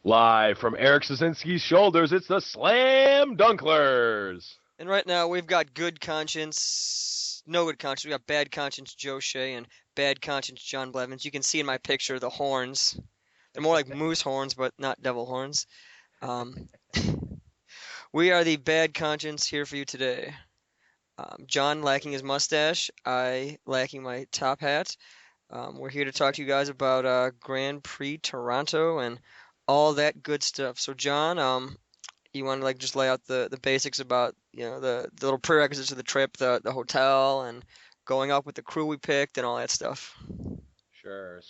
Live from Eric Sosinski's shoulders, it's the Slam Dunklers. And right now we've got good conscience, no good conscience. We got bad conscience Joe Shea and bad conscience John Blevins. You can see in my picture the horns. They're more like moose horns, but not devil horns. Um, we are the bad conscience here for you today. John lacking his mustache, I lacking my top hat. We're here to talk to you guys about Grand Prix Toronto and all that good stuff. So John, you want to like just lay out the basics about the little prerequisites of the trip, the hotel, and going up with the crew we picked and all that stuff. Sure.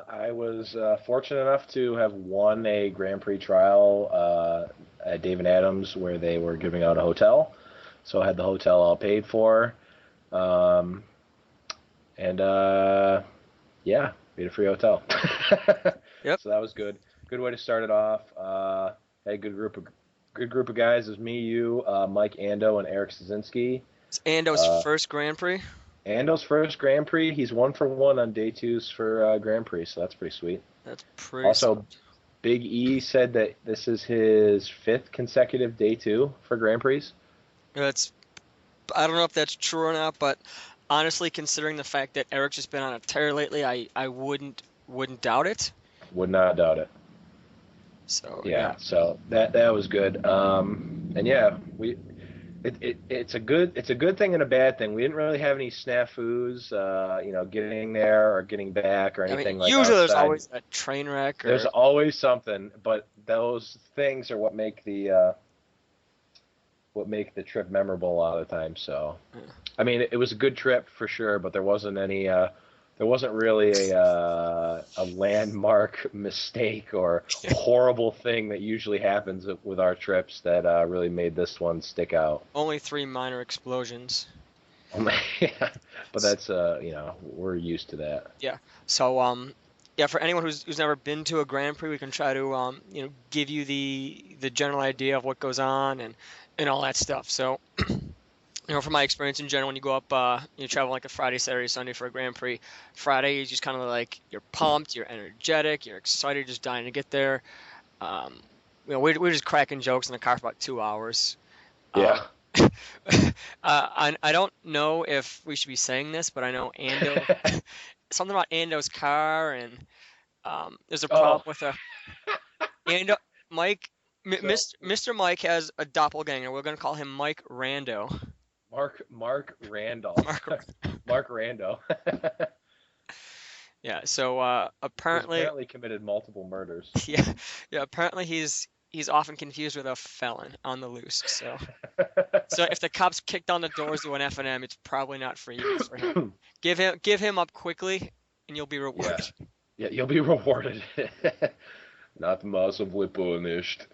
I was fortunate enough to have won a Grand Prix trial at Dave and Adams where they were giving out a hotel. So I had the hotel all paid for. Um, and yeah, we had a free hotel. Yep. So that was good. Good way to start it off. Had a good group of guys. It was me, you, Mike Ando, and Eric Szynski. It's Ando's Uh, first Grand Prix. Ando's first Grand Prix. He's 1 for 1 on day twos for Grand Prix, so that's pretty sweet. That's pretty Also, sweet. Big E said that this is his fifth consecutive day two for Grand Prix. That's I don't know if that's true or not, but honestly, considering the fact that Eric's just been on a tear lately, I wouldn't doubt it. Would not doubt it. So Yeah, yeah. so that was good. And yeah, it's a good thing and a bad thing. We didn't really have any snafus, getting there or getting back or I mean, anything like usually there's outside. always a train wreck There's or always something, but those things are what make the trip memorable a lot of the time. So, I mean, it was a good trip for sure, but there wasn't really a landmark mistake or horrible thing that usually happens with our trips that really made this one stick out. only three minor explosions. Yeah, but that's we're used to that. Yeah. So yeah, for anyone who's never been to a Grand Prix, we can try to give you the general idea of what goes on and all that stuff. So from my experience in general, when you go up, you travel like a Friday, Saturday, Sunday for a Grand Prix. Friday is just kind of like you're pumped, you're energetic, you're excited, just dying to get there. Um, we're just cracking jokes in the car for about 2 hours. Um, Yeah. I don't know if we should be saying this, but I know Ando, something about Ando's car, and there's a problem Oh, with Ando, Mike, so Mr. Mike has a doppelganger. We're gonna call him Mike Rando. Mark Randolph, Mark, Mark Rando, yeah. So who's apparently, apparently committed multiple murders. yeah, yeah. Apparently he's often confused with a felon on the loose. So if the cops kick down the doors to an F&M, it's probably not for you, it's for him. Give him up quickly, and you'll be Yeah, rewarded. yeah, you'll be rewarded. Not massively punished.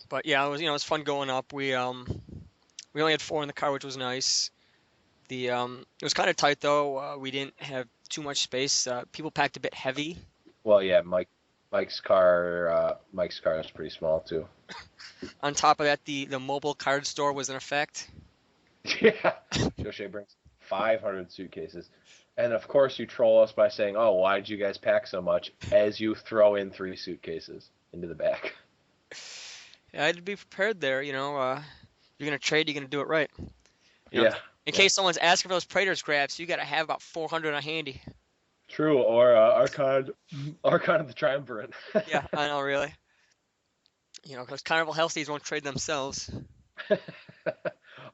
But yeah, it was fun going up. We only had four in the car, which was nice. It was kind of tight though. We didn't have too much space. People packed a bit heavy. Well, yeah, Mike's car is pretty small too. On top of that, the mobile card store was in effect. Yeah, Joshe brings 500 suitcases, and of course you troll us by saying, "Oh, why did you guys pack so much?" As you throw in 3 suitcases into the back. I had to be prepared there. You're gonna trade, you're gonna do it right. You know, Yeah, in yeah, case someone's asking for those Praetor's grabs, you gotta have about 400 on handy. true. Or Archon of the Triumvirate. Yeah, I know, really. Because Carnival Hellseas won't trade themselves.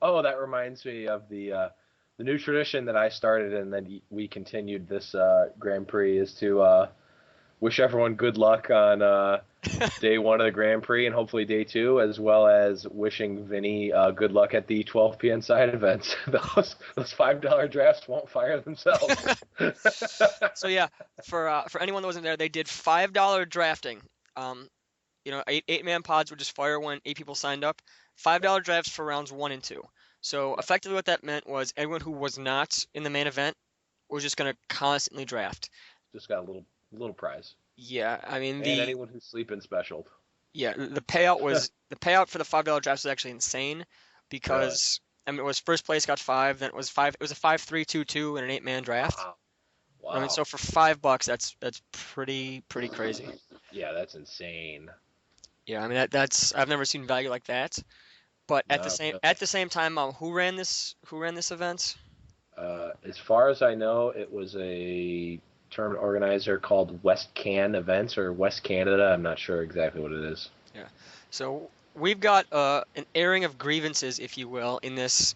Oh, that reminds me of the new tradition that I started and then we continued this Grand Prix is to wish everyone good luck on day one of the Grand Prix and hopefully day two, as well as wishing Vinny good luck at the 12 p.m. side events. Those $5 drafts won't fire themselves. So yeah, for anyone that wasn't there, they did $5 drafting. Um, eight-man pods would just fire when eight people signed up. $5 drafts for rounds one and two. So Yep. effectively, what that meant was everyone who was not in the main event was just gonna constantly draft. Just got a little prize, Yeah, I mean and anyone who's sleeping special. the payout for the $5 drafts was actually insane Really? because I mean it was first place got five, then it was a 5-3-2-2 and an eight-man draft. Wow. I mean, Wow. so for $5, that's pretty crazy. Yeah, that's insane. Yeah, I mean that's I've never seen value like that. But Not really. at the same time, who ran this event? As far as I know, it was a tournament organizer called West Can Events or West Canada. I'm not sure exactly what it is. Yeah. So we've got an airing of grievances, if you will, in this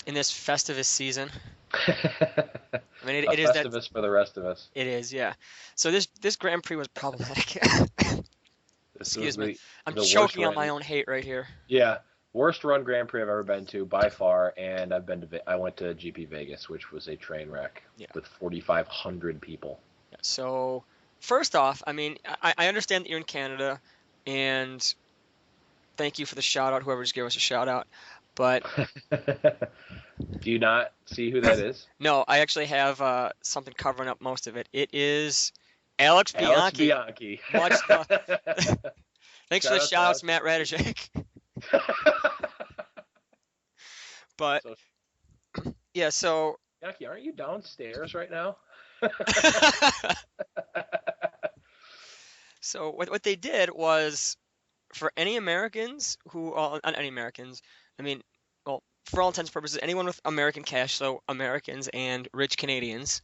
Festivus season. I mean, A it is that Festivus for the rest of us. it is, yeah. So this Grand Prix was problematic. This was Excuse me. I'm the worst choking on my run. own hate right here. Yeah, worst run Grand Prix I've ever been to by far, and I went to GP Vegas, which was a train wreck Yeah. with 4,500 people. Yeah. So first off, I mean, I understand that you're in Canada, and thank you for the shout out, whoever just gave us a shout out. But Do you not see who that is? no, I actually have something covering up most of it. It is Alex Alex Bianchi. Bianchi. Much thanks for the Shout out to shout outs, Alex. Matt Radijek. But So, yeah, so Bianchi, aren't you downstairs right now? so what they did was for any Americans who not any Americans, I mean, well, for all intents and purposes, anyone with American cash, so Americans and rich Canadians,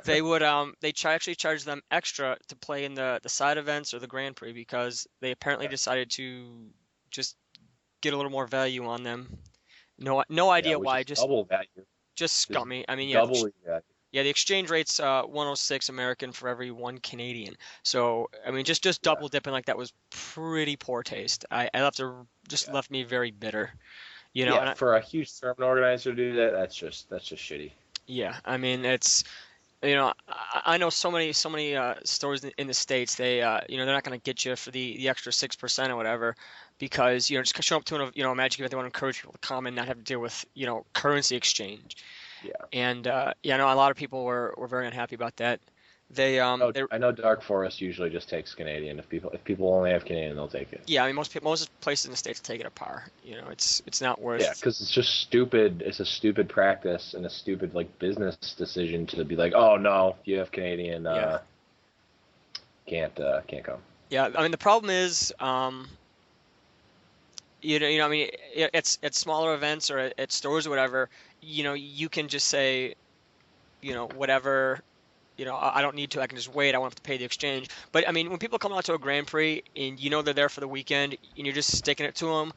they would actually charge them extra to play in the side events or the Grand Prix because they apparently decided to just get a little more value on them. No Yeah, idea which why, is double value. just Just scummy. I mean, double value. yeah, the exchange rate's 106 American for every one Canadian. So I mean, just Yeah, double dipping like that was pretty poor taste. I yeah. left me very bitter, you know. Yeah, And for a huge tournament organizer to do that, that's just shitty. yeah, I mean it's I know so many stores in the States. They're not going to get you for the extra 6% or whatever because just show up to a Magic event. They want to encourage people to come and not have to deal with currency exchange. Yeah. And yeah, I know a lot of people were very unhappy about that. They I know Dark Forest usually just takes Canadian. If people only have Canadian, they'll take it. yeah, I mean most places in the States take it at par. It's not worth. Yeah, because it's just stupid. It's a stupid practice and a stupid business decision to be like, oh no, you have Canadian, Yeah. can't come. Yeah, I mean the problem is I mean it's at smaller events or at stores or whatever, you can just say, whatever. I don't need to. I can just wait. I won't have to pay the exchange. But I mean, when people come out to a Grand Prix and they're there for the weekend and you're just sticking it to them,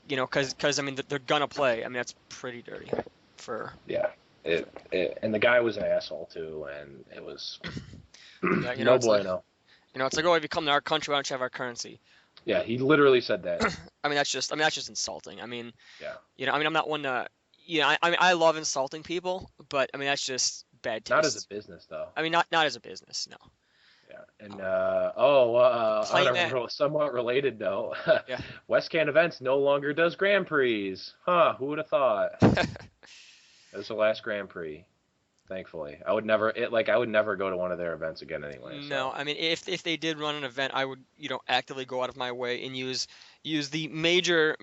because I mean they're gonna play. I mean that's pretty dirty. For Yeah, and the guy was an asshole too, and it was yeah, no it's like, bueno. it's like, oh, if you come to our country, why don't you have our currency? Yeah, he literally said that. I mean that's just insulting. I mean, Yeah, I mean I'm not one to, I mean I love insulting people, but I mean that's just bad taste. not as a business though. I mean not as a business, no. Yeah, and on Playmat. a somewhat related note, Yeah. West Can Events no longer does Grand Prix. Huh? Who would have thought? It was the last Grand Prix. Thankfully, I would never go to one of their events again anyway. So. No, I mean if they did run an event, I would actively go out of my way and use the major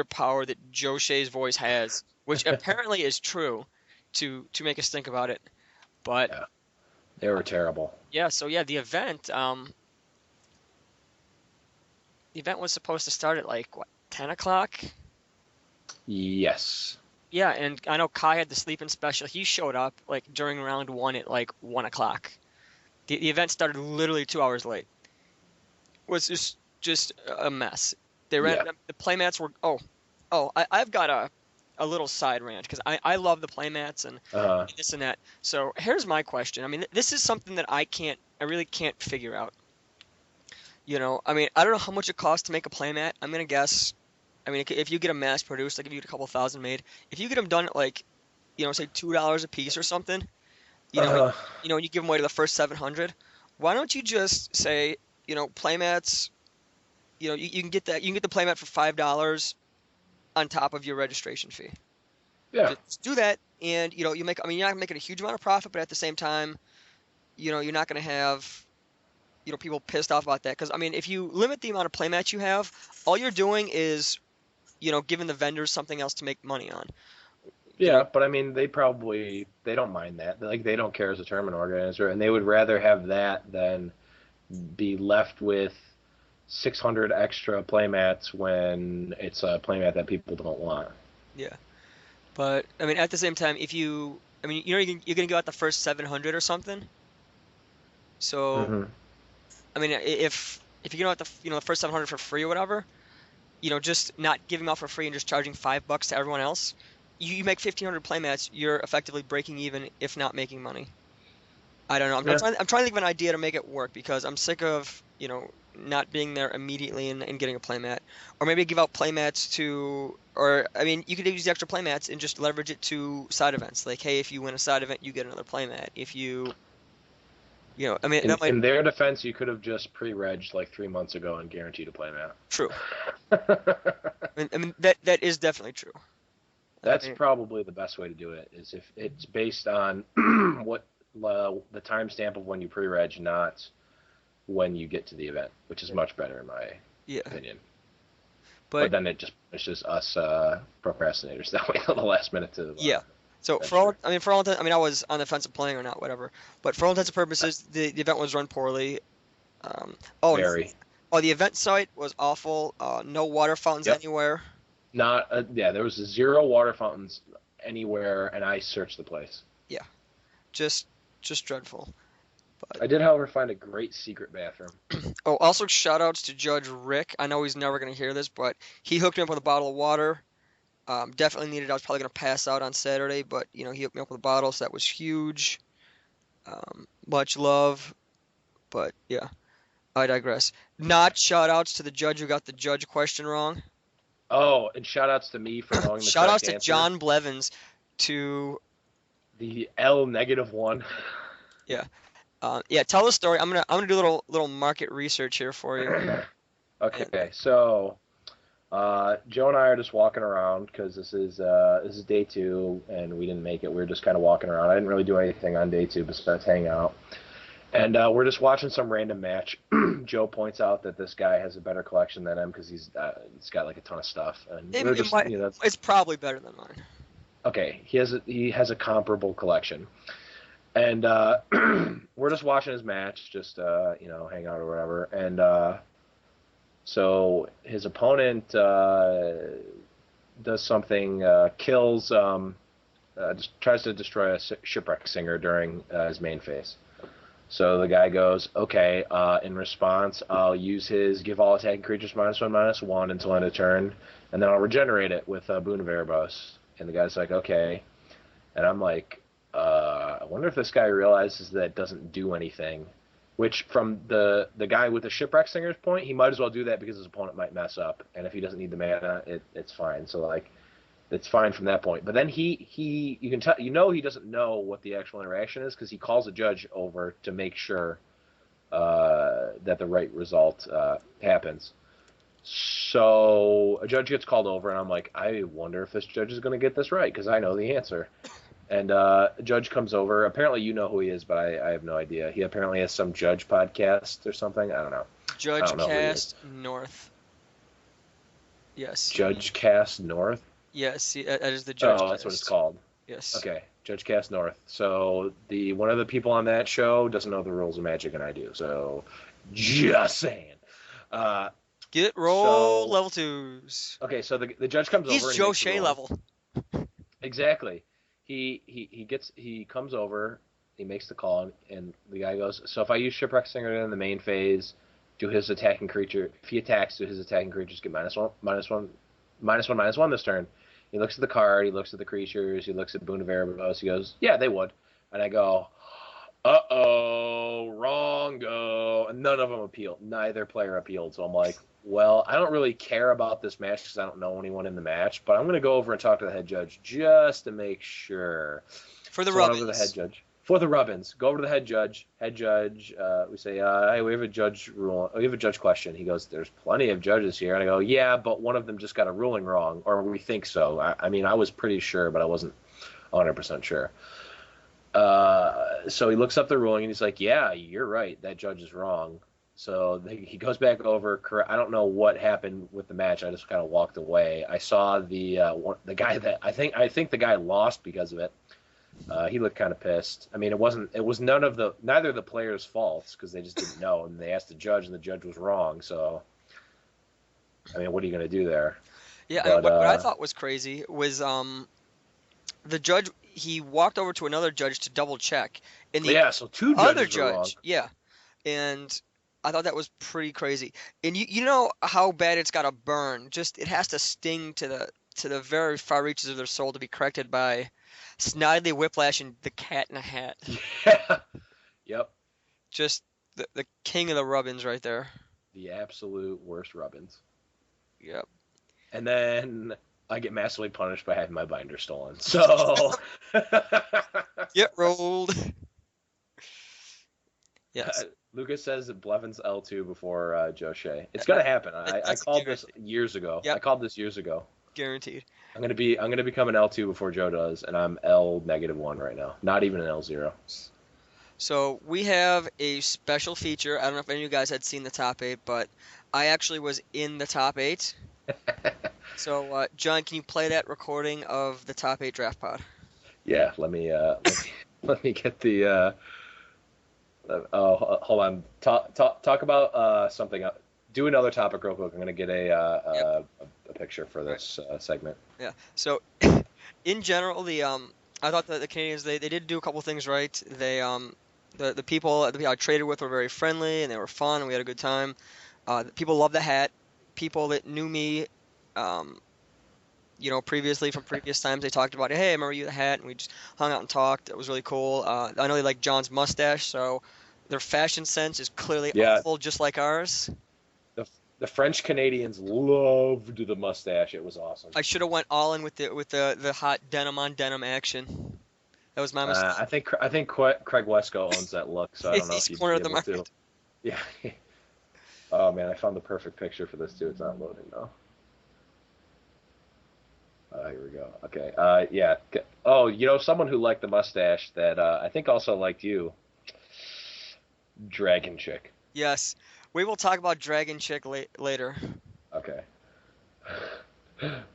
power that Joe Shea's voice has, which apparently is true, to make us think about it. But Yeah, they were terrible. yeah, so yeah, the event was supposed to start at like what 10 o'clock. Yes. Yeah, and I know Kai had the sleeping special. He showed up like during round one at like 1 o'clock. The event started literally 2 hours late. It was just a mess. They ran the playmats were I've got a little side rant because I love the playmats and this and that. So here's my question. I mean this is something that I really can't figure out. I mean I don't know how much it costs to make a playmat. I'm gonna guess. I mean, if you get them mass produced, like if you get a couple thousand made, if you get them done at like, say $2 a piece or something, and you give them away to the first 700, why don't you just say, playmats, you can get the playmat for $5 on top of your registration fee. Yeah. Just do that, and you're not making a huge amount of profit, but at the same time, you're not going to have people pissed off about that because I mean, if you limit the amount of playmats you have, all you're doing is giving the vendors something else to make money on. You know, Yeah, but I mean, they don't mind that. Like, they don't care as a tournament organizer, and they would rather have that than be left with 600 extra playmats when it's a playmat that people don't want. yeah. But I mean, at the same time, I mean, you're gonna go out the first 700 or something. So Hmm. I mean, if you get out the first 700 for free or whatever, just not giving out for free and just charging $5 to everyone else, you make 1,500 playmats, you're effectively breaking even, if not making money. I don't know. Yeah. I'm trying to think of an idea to make it work because I'm sick of, not being there immediately and getting a playmat. Or maybe give out playmats to, or I mean, you could use the extra playmats and just leverage it to side events. Like, hey, if you win a side event, you get another playmat. If I mean, In that might, in their defense, you could have just pre-regged like 3 months ago and guaranteed a playmat. true. I mean that is definitely true. I That's mean, probably the best way to do it. Is if it's based on what the timestamp of when you pre-reg, not when you get to the event, which is much better in my yeah. opinion. But But then it's just us procrastinators that wait till the last minute to yeah. So register. for all intents, I mean, I was on the fence of playing or not, whatever. But for all intents and purposes, the event was run poorly. Um, oh, Very. oh, the event site was awful. No water fountains Yep. anywhere. Not yeah. There was zero water fountains anywhere, and I searched the place. Yeah, just just dreadful. But I did, however, find a great secret bathroom. oh, also shout outs to Judge Rick. I know he's never gonna hear this, but he hooked me up with a bottle of water. Definitely needed. I was probably gonna pass out on Saturday, but he hooked me up with a bottle, so that was huge. Much love, but yeah, I digress. Not shout outs to the judge who got the judge question wrong. Oh, and shout outs to me for knowing the Shout outs correct to answer. John Blevins to The L negative one. yeah. Yeah, tell the story. I'm gonna do a little market research here for you. And Okay, so Joe and I are just walking around because this is day two and we didn't make it. We were just kind of walking around. I didn't really do anything on day two besides hang out. And we're just watching some random match. Joe points out that this guy has a better collection than him because he's got like a ton of stuff. And it, we're it just might, it's probably better than mine. okay. He has a comparable collection. And we're just watching his match, just hang out or whatever. And so his opponent does something, kills, just tries to destroy a shipwreck singer during his main phase. So the guy goes, okay, in response, I'll use his give all attacking creatures -1/-1 until end of turn, and then I'll regenerate it with Boon of Erebos. And the guy's like, okay. And I'm like, I wonder if this guy realizes that it doesn't do anything. Which, from the guy with the shipwreck singer's point, he might as well do that because his opponent might mess up, and if he doesn't need the mana, it's fine. So like, it's fine from that point. But then he you can tell he doesn't know what the actual interaction is because he calls a judge over to make sure that the right result happens. So a judge gets called over, and I'm like, I wonder if this judge is going to get this right because I know the answer. And a judge comes over. Apparently, you know who he is, but I have no idea. He apparently has some judge podcast or something. I don't know. I Judge don't know who he is. Cast North. Yes, Judge Cast North. yes, that is the Judge Oh, that's what it's Cast. called. Yes. Okay, Judge Cast North. So the one of the people on that show doesn't know the rules of Magic, and I do. So just saying. Uh, Get roll so level twos. okay, so the judge comes He's over and he Joe makes the Shea ruling. level. Exactly. He comes over, he makes the call, and the guy goes, so if I use Shipwreck Singer in the main phase, do his attacking creature, if he attacks, do his attacking creatures get -1/-1 this turn? He looks at the card, he looks at the creatures, he looks at Boon of Erebos, he goes, yeah, they would. And I go, uh-oh, wrong go. And none of them appealed. Neither player appealed. So I'm like, well, I don't really care about this match because I don't know anyone in the match, but I'm going to go over and talk to the head judge just to make sure. For the So I went over to the head Rubbins. judge. For the Rubbins. Go over to the head judge. Head judge, we say, hey, we have a judge rule. We have a judge question. He goes, there's plenty of judges here. And I go, yeah, but one of them just got a ruling wrong, or we think so. I mean, I was pretty sure, but I wasn't 100% sure. So he looks up the ruling and he's like, yeah, you're right. That judge is wrong. So he goes back over. I don't know what happened with the match. I just kind of walked away. I saw the guy that I think the guy lost because of it. He looked kind of pissed. I mean, it was neither of the players' faults because they just didn't know, and they asked the judge, and the judge was wrong. So, I mean, what are you going to do there? Yeah, and But what I thought was crazy was the judge, he walked over to another judge to double check, and the yeah, so two other judges were wrong. judge, yeah, and I thought that was pretty crazy. And you know how bad it's got to burn. Just it has to sting to the very far reaches of their soul to be corrected by Snidely Whiplash and the Cat in a Hat. Yeah. Yep. Just the king of the rubbins right there. The absolute worst rubbins. Yep. And then I get massively punished by having my binder stolen. So Get rolled. Yes. Lucas says that Blevins L2 before Joe Shea. It's gonna happen. I called this years ago. Yep. I called this years ago. Guaranteed. I'm gonna become an L2 before Joe does, and I'm L-1 right now. Not even an L0. So we have a special feature. I don't know if any of you guys had seen the top 8, but I actually was in the top 8. So John, can you play that recording of the top 8 draft pod? Yeah, let me get the. Hold on. Talk about something. Do another topic real quick. I'm gonna get a picture for this segment. Yeah. So, in general, I thought that the Canadians they did do a couple things right. They the people I traded with were very friendly and they were fun and we had a good time. People loved the hat. People that knew me, previously from previous times, they talked about, hey, I remember you the hat, and we just hung out and talked. It was really cool. I know they like John's mustache, so their fashion sense is clearly awful, just like ours. The French Canadians loved the mustache. It was awesome. I should have went all in with the hot denim on denim action. That was my mistake. I think Craig Wesco owns that look, so I don't know if he'd be able to. Yeah. Oh man, I found the perfect picture for this too. It's not loading though. Here we go. Okay. Yeah. Oh, someone who liked the mustache that I think also liked you. Dragon Chick. Yes. We will talk about Dragon Chick later. Okay.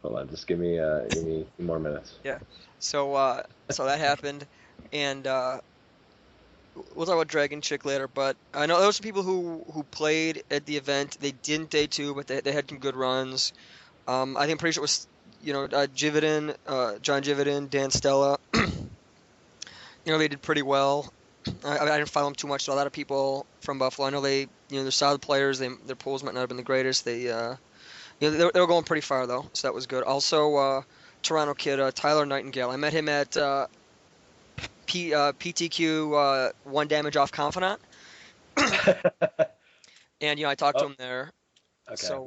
Hold on, just give me more minutes. Yeah. So that happened, and we'll talk about Dragon Chick later. But I know there were some people who played at the event. They didn't day 2, but they had some good runs. I think I'm pretty sure it was Jividin, John Jividin, Dan Stella. They did pretty well. I didn't follow them too much. So a lot of people from Buffalo. I know they're solid players. Their polls might not have been the greatest. They were going pretty far though, so that was good. Also, Toronto kid Tyler Nightingale. I met him at PTQ 1 damage off Confidant, and I talked to him there. Okay. So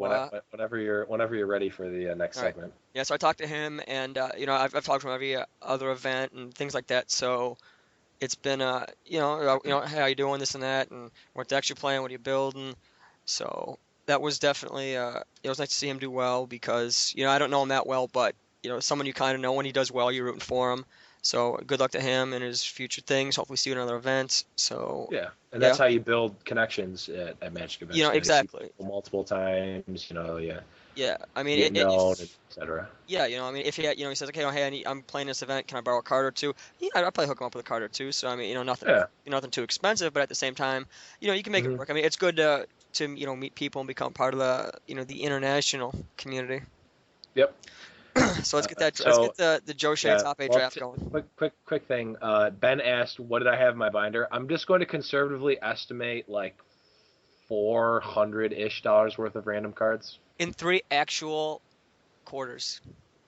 whenever you're ready for the next segment. Yeah. So I talked to him, and I've talked to him every other event and things like that. So it's been hey, how you doing, this and that, and what's actually playing, what are you building? So that was definitely it was nice to see him do well because I don't know him that well, but someone you kind of know, when he does well, you're rooting for him. So good luck to him and his future things. Hopefully see you at another event. So yeah, and that's how you build connections at Magic events. Exactly. Multiple times. Yeah. Yeah, I mean, etc. Yeah, I mean, if he says, okay, hey, I'm playing this event, can I borrow a card or two? Yeah, I'd probably hook him up with a card or two. So I mean, nothing too expensive, but at the same time, you can make it work. I mean, it's good to meet people and become part of the the international community. Yep. So let's get the Joe Shea top 8 draft going. Quick thing. Ben asked, what did I have in my binder? I'm just going to conservatively estimate like $400-ish worth of random cards. In 3 actual quarters.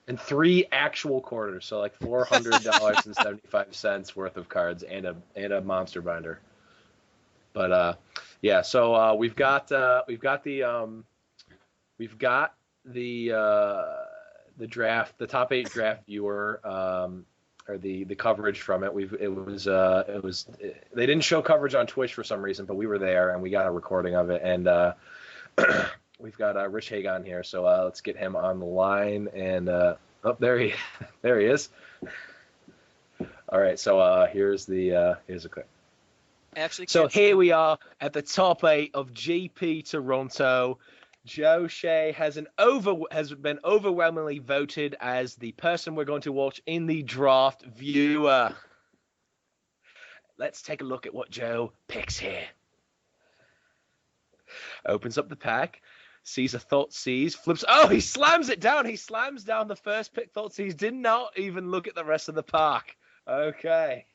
In 3 actual quarters, so like $400.75 worth of cards and a monster binder. But yeah, so we've got the draft, the top 8 draft viewer, or the coverage from it. They didn't show coverage on Twitch for some reason, but we were there and we got a recording of it, and we've got Rich Hagon here, so let's get him on the line. And there he is. All right, so here's a clip. Actually, So can't see here him. we are at the top 8 of GP Toronto. Joe Shea has been overwhelmingly voted as the person we're going to watch in the draft viewer. Let's take a look at what Joe picks here. Opens up the pack, sees a Thoughtseize, flips. Oh, he slams it down. He slams down the first pick Thoughtseize. Did not even look at the rest of the pack. Okay.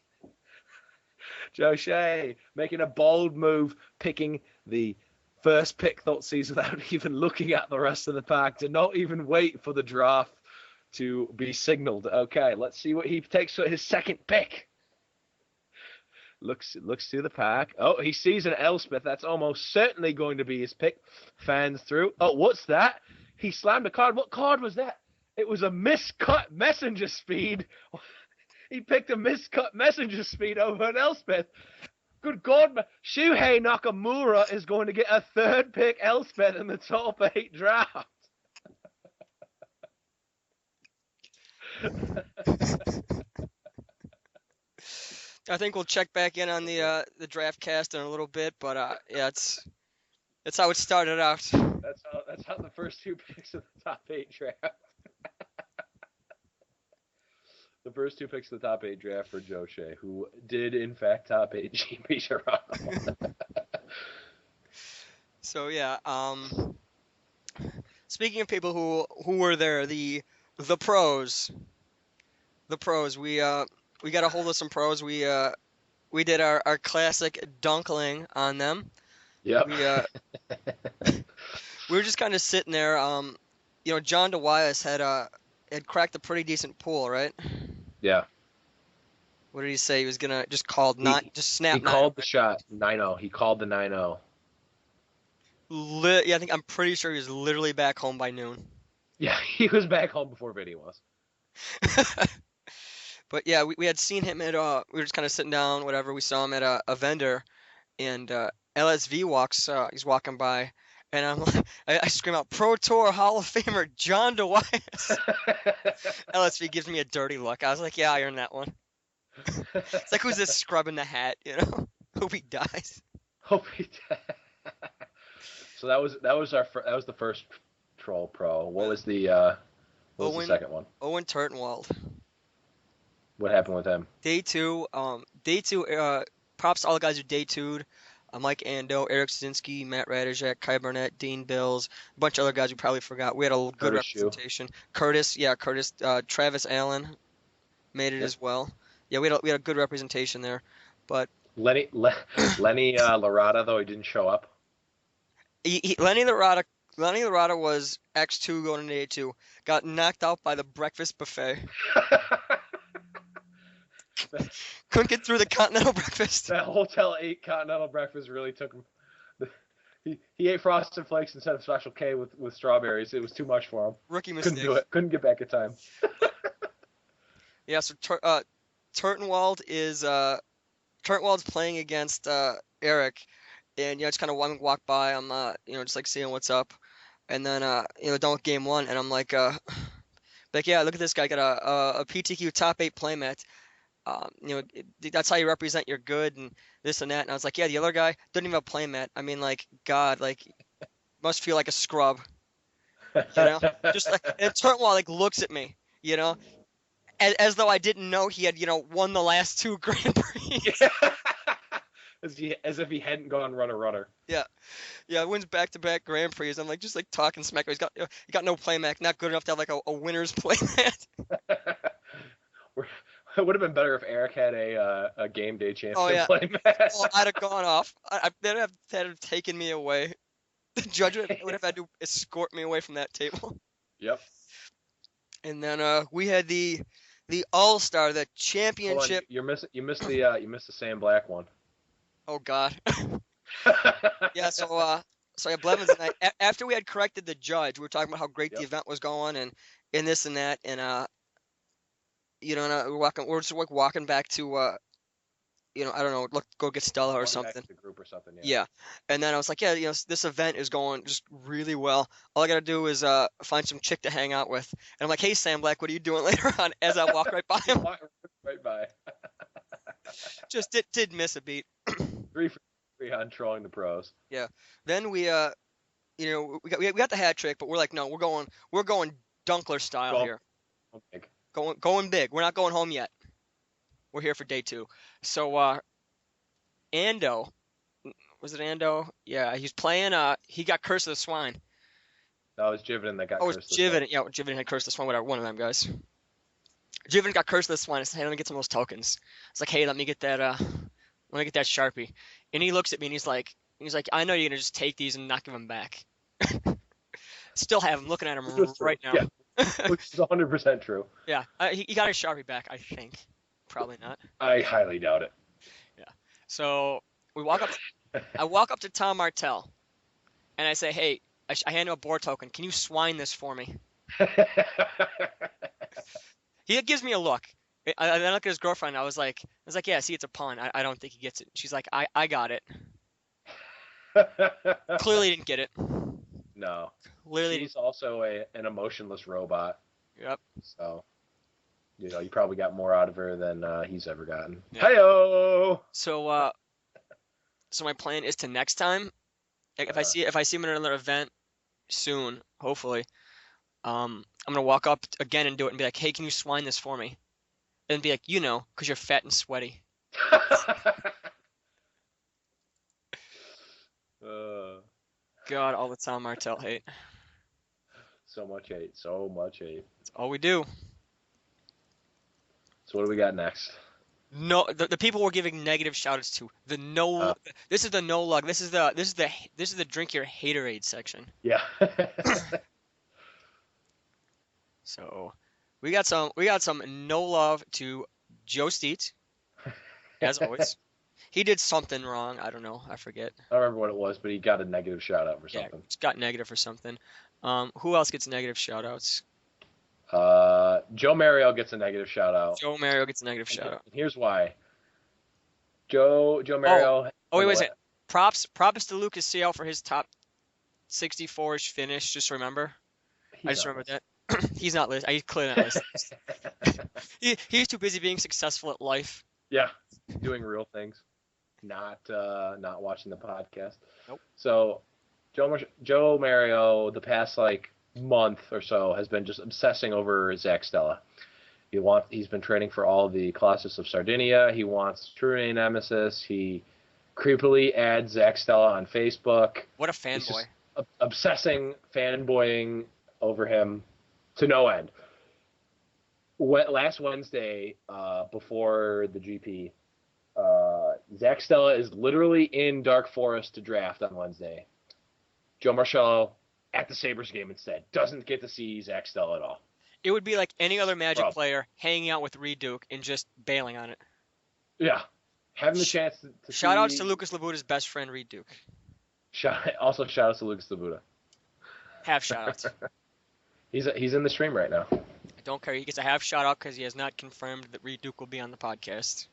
Joe Shea making a bold move, picking the first pick Thoughtseize without even looking at the rest of the pack, to not even wait for the draft to be signaled. Okay, let's see what he takes for his second pick. Looks through the pack. Oh, he sees an Elspeth. That's almost certainly going to be his pick. Fans through. Oh, what's that? He slammed a card. What card was that? It was a miscut messenger speed. He picked a miscut messenger speed over an Elspeth. Good God, Shuhei Nakamura is going to get a third pick Elspeth in the top 8 draft. I think we'll check back in on the draft cast in a little bit, but yeah, it's how it started out. That's how the first 2 picks of the top 8 draft. The first 2 picks of the top 8 draft for Joe Shea, who did in fact top 8 GP Toronto. So yeah, speaking of people who were there, the pros, we got a hold of some pros. We did our classic dunkling on them. Yep. We were just kind of sitting there. John DeWias had cracked a pretty decent pool, right? Yeah. What did he say? He was gonna just called just snap. He called the shot 9-0. He called the 9-0. Yeah, I'm pretty sure he was literally back home by noon. Yeah, he was back home before Vinny was. But yeah, we had seen him at we were just kind of sitting down, whatever. We saw him at a vendor, and LSV walks. He's walking by, and I'm like, I scream out, "Pro Tour Hall of Famer John DeWias." LSV gives me a dirty look. I was like, "Yeah, I earned that one." It's like, who's this scrub in the hat? Hope he dies. Hope he dies. So that was the first troll pro. What was the second one? Owen Turtenwald. What happened with him? Day two. Props to all the guys who day two'd. Mike Ando, Eric Szynski, Matt Radijak, Kai Burnett, Dean Bills, a bunch of other guys we probably forgot. We had a good representation. Curtis, Travis Allen made it as well. Yeah, we had a good representation there. But Lenny Larada, though, he didn't show up. Lenny Larada was X2 going into A2. Got knocked out by the breakfast buffet. Couldn't get through the continental breakfast. That Hotel 8 continental breakfast really took him. He ate Frosted Flakes instead of Special K with strawberries. It was too much for him. Rookie mistake. Couldn't do it. Couldn't get back in time. Yeah, so Turtenwald's playing against Eric, and it's kind of walk by. I'm just like seeing what's up, and then done with game 1, and I'm like yeah, look at this guy, got a PTQ top 8 playmat. That's how you represent you're good and this and that. And I was like, yeah, the other guy doesn't even have a playmat. I mean, like, God, like, must feel like a scrub, just like, and Turtenwald looks at me, as though I didn't know he had, won the last 2 Grand Prix. As if he hadn't gone runner. Yeah, wins back-to-back Grand Prix. I'm like, just like talking smack. He got no playmat, not good enough to have like a winner's playmat. It would have been better if Eric had a game day champion playmat. Oh, I'd have gone off. They'd have taken me away. The judge would have had to escort me away from that table. Yep. And then we had the All-Star, the championship. You missed the Sam Black one. Oh God. Yeah. So Blevins and I, after we had corrected the judge, we were talking about how great the event was going and this and that, and we're just like walking back to I don't know, go get Stella or something. Back to the group or something. Yeah. And then I was like, yeah, this event is going just really well. All I gotta do is find some chick to hang out with. And I'm like, hey Sam Black, what are you doing later on? As I walk right by him. Right by. Just did miss a beat. 3 for 3 on trolling the pros. Yeah. Then we got the hat trick, but we're like, no, we're going Dunkler style Go here. big. Going big. We're not going home yet. We're here for day 2. So Ando, was it Ando? Yeah, he's playing. He got Curse of the Swine. That was Jiven that got Oh, it's cursed. This Jiven. Yeah, Jiven had Curse of the Swine. Whatever, one of them guys. Jiven got Curse of the Swine. I said, hey, let me get some of those tokens. It's like, hey, let me get that. Let me get that Sharpie. And he looks at me and he's like, I know you're gonna just take these and not give them back. Still have him looking at him right now. Yeah, which is 100% true. Yeah, he got his Sharpie back, I think. Probably not. I highly doubt it. Yeah. So we walk up. I walk up to Tom Martell, and I say, "Hey, I hand him a board token. Can you swine this for me?" He gives me a look. I look at his girlfriend. I was like, "Yeah, see, it's a pun. I don't think he gets it." She's like, "I got it." Clearly didn't get it. No. Literally. She's also an emotionless robot. Yep. So, you probably got more out of her than he's ever gotten. Yeah. Hey-o! So my plan is to next time, if I see him in another event soon, hopefully, I'm gonna walk up again and do it and be like, "Hey, can you swine this for me?" And be like, because you're fat and sweaty. God, all the Tom Martell hate. So much hate. So much hate. That's all we do. So what do we got next? No, the people we're giving negative shoutouts to. This is the no lug. This is the drink your haterade section. Yeah. So, we got some no love to Joe Steet, as always. He did something wrong. I don't know. I forget. I don't remember what it was, but he got a negative shout out for something. Yeah, he got negative for something. Who else gets negative shout outs? Joe Mario gets a negative shout out. Joe Mario gets a negative shout out. Here's why. Joe Mario. Oh, wait a second. Props to Lucas CL for his top 64-ish finish. Just remember. I just remembered that. He's not listening. He's clearly not listening. He's too busy being successful at life. Yeah, doing real things, not watching the podcast. Nope. So, Joe Mario, the past month or so, has been just obsessing over Zach Stella. He's been training for all the Colossus of Sardinia. He wants True Name Nemesis. He creepily adds Zach Stella on Facebook. What a fanboy! Obsessing, fanboying over him to no end. Last Wednesday, before the GP, Zach Stella is literally in Dark Forest to draft on Wednesday. Joe Marcello at the Sabres game instead. Doesn't get to see Zach Stella at all. It would be like any other Magic player hanging out with Reed Duke and just bailing on it. Yeah. Having the chance to shout outs to Lucas Labuta's best friend, Reed Duke. Also shout outs to Lucas Labuta. Half shout outs. He's in the stream right now. I don't care. He gets a half shout out because he has not confirmed that Reed Duke will be on the podcast.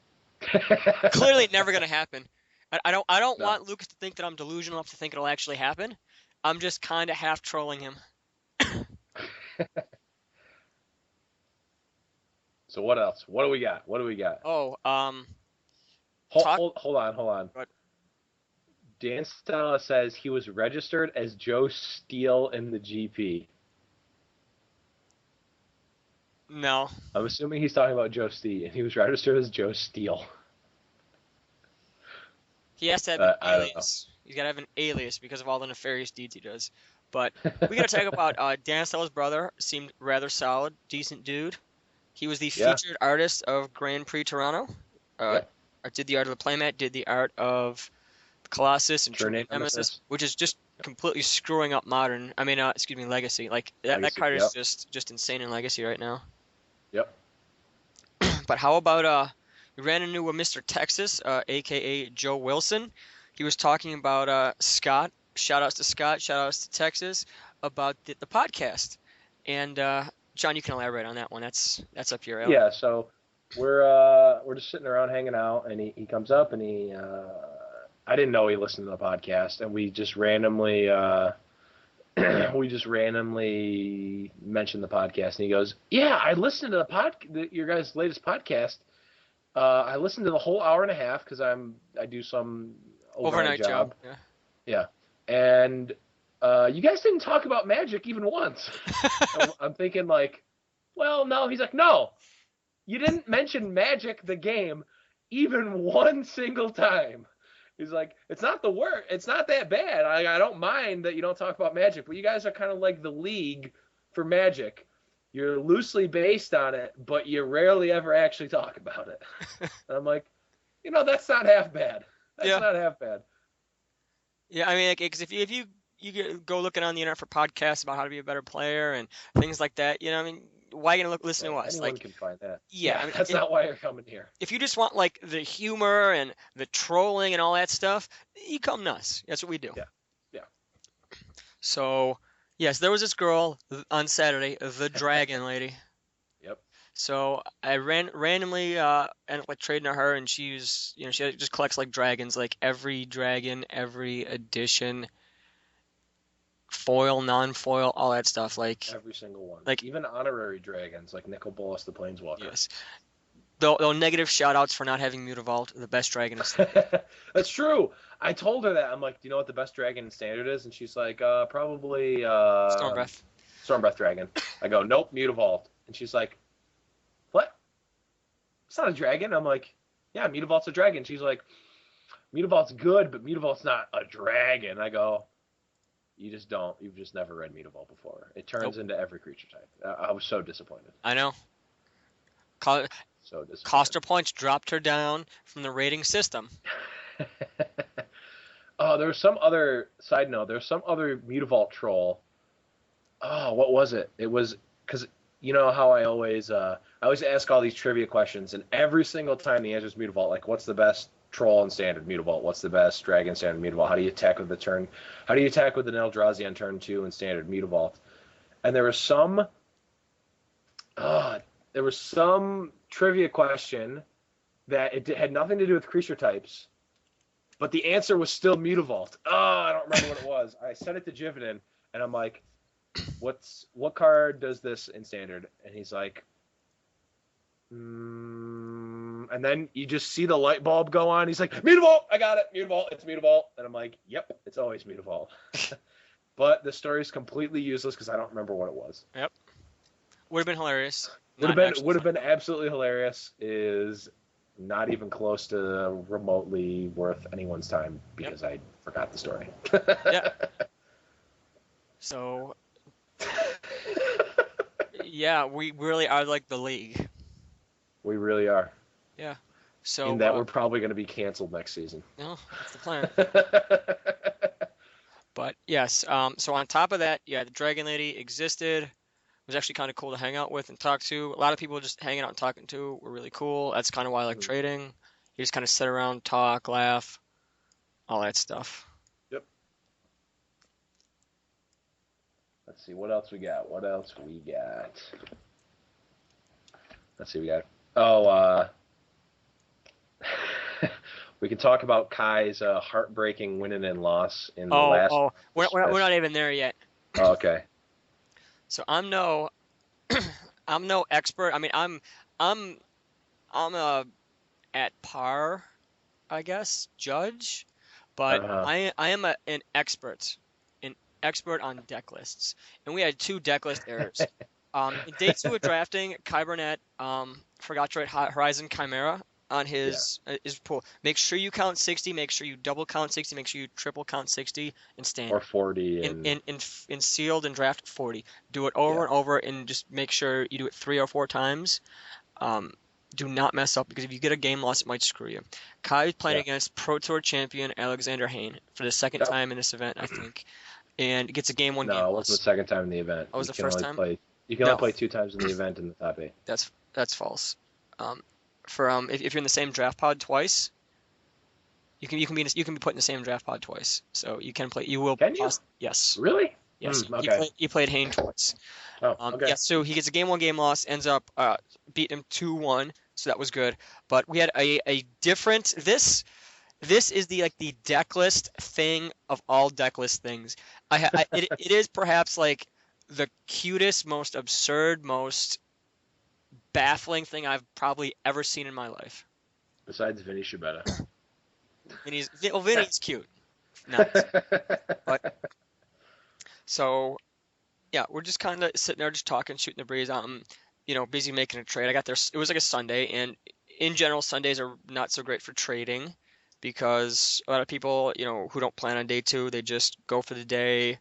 Clearly never going to happen. I don't want Lucas to think that I'm delusional enough to think it'll actually happen. I'm just kind of half trolling him. So what else? What do we got? Oh, hold on. What? Dan Stella says he was registered as Joe Steele in the GP. No. I'm assuming he's talking about Joe Steele, and he was registered as Joe Steele. He has to have an alias. He's got to have an alias because of all the nefarious deeds he does. But we got to talk about Dan Stella's brother. Seemed rather solid, decent dude. He was the featured artist of Grand Prix Toronto. Did the art of the playmat, did the art of Colossus and True Name Nemesis, which is just completely screwing up modern. Legacy. Like that card is just insane in Legacy right now. Yep. But how about we ran into a Mr. Texas, aka Joe Wilson. He was talking about Scott. Shout outs to Scott. Shout outs to Texas about the podcast. And John, you can elaborate on that one. That's up your alley. Yeah. So we're just sitting around hanging out, and he comes up and he. I didn't know he listened to the podcast, and we just randomly mentioned the podcast, and he goes, "Yeah, I listened to your guys' latest podcast, I listened to the whole hour and a half because I do some overnight Overnight job. job. Yeah. Yeah, and you guys didn't talk about Magic even once. I'm thinking like, well, no. He's like, no, you didn't mention Magic the game even one single time. He's like, it's not the word. It's not that bad. I don't mind that you don't talk about Magic, but you guys are kind of like the league for Magic. You're loosely based on it, but you rarely ever actually talk about it. And I'm like, that's not half bad. That's Yeah. not half bad. Yeah, I mean, because if you go looking on the internet for podcasts about how to be a better player and things like that, I mean, why are you gonna listen Right. to us? Anyone Like, can find that. yeah, Yeah, I mean, that's not why you're coming here. if you just want like the humor and the trolling and all that stuff, you come to us. That's what we do. Yeah. Yeah. So, yes, there was this girl on Saturday, the Dragon Lady. Yep. So I randomly ended up like trading to her, and she just collects like dragons, like every dragon, every edition, foil, non-foil, all that stuff. Every single one. Like Even honorary dragons like Nicol Bolas the Planeswalker. yes, though negative shout outs for not having Mutavault, the best dragon in Standard. That's true. I told her that. I'm like, do you know what the best dragon in Standard is? And she's like, probably Stormbreath. Stormbreath Dragon. I go, nope, Mutavault. And she's like, what? It's not a dragon. I'm like, yeah, Mutavault's a dragon. She's like, Mutavault's good, but Mutavault's not a dragon. I go, you just don't. You've just never read Mutavault before. It turns Nope. into every creature type. I was so disappointed. I know. Co- So disappointed. Cost points dropped her down from the rating system. Oh, there was some other side note. There was some other Mutavault troll. Oh, what was it? It was because you know how I always ask all these trivia questions, and every single time the answer is Mutavault. Like, what's the best troll in Standard Mutavault? What's the best dragon in Standard Mutavault? How do you attack with the turn? How do you attack with an Eldrazi on turn 2 in Standard Mutavault? And there was some trivia question that had nothing to do with creature types, but the answer was still Mutavault. Oh, I don't remember what it was. I sent it to Jivanin, and I'm like, what card does this in Standard? And he's like, and then you just see the light bulb go on. He's like, Mutavault, I got it, Mutavault, it's Mutavault. And I'm like, yep, it's always Mutavault. But the story is completely useless because I don't remember what it was. Yep. Would have been hilarious. Would have been absolutely hilarious. Is not even close to remotely worth anyone's time because I forgot the story. Yeah. So, yeah, we really are like the league. We really are. Yeah. So, In that we're probably going to be canceled next season. no, that's the plan. But yes, so on top of that, yeah, the Dragon Lady existed. It was actually kind of cool to hang out with and talk to. A lot of people just hanging out and talking to were really cool. That's kind of why I like trading. You just kind of sit around, talk, laugh, all that stuff. Yep. Let's see, what else we got? Let's see, we got... Oh, we can talk about Kai's heartbreaking win and loss in the last... We're not even there yet. Oh, okay. So I'm no expert. I mean, I'm a at par, I guess, judge, but I am an expert on deck lists, and we had 2 deck list errors. In day 2 of drafting, Kai Burnett forgot to write Horizon Chimera on his pool. Make sure you count 60. Make sure you double count 60. Make sure you triple count 60 and stand. Or 40. In sealed and draft 40. Do it over and over, and just make sure you do it 3 or 4 times. Do not mess up, because if you get a game loss, it might screw you. Kai is playing against Pro Tour champion Alexander Hayne for the second time in this event, I think, and gets a game 1 game loss. No, it wasn't the second time in the event. Oh, was the first time? You can only play 2 times in the event in the top 8. That's false. If you're in the same draft pod twice, you can be put in the same draft pod twice. So you can play. You will. Can you? Yes. Really? Yes. Okay. He played Hayne twice. Oh, okay. Yeah. So he gets a game 1 game loss. Ends up beating him 2-1. So that was good. But we had a different. This is the deck list thing of all deck list things. It is perhaps like the cutest, most absurd, most baffling thing I've probably ever seen in my life. Besides Vinny Shibata. Vinny's cute. Nice. But so yeah, we're just kind of sitting there, just talking, shooting the breeze. Busy making a trade. I got there. It was like a Sunday, and in general, Sundays are not so great for trading because a lot of people, who don't plan on day two, they just go for the day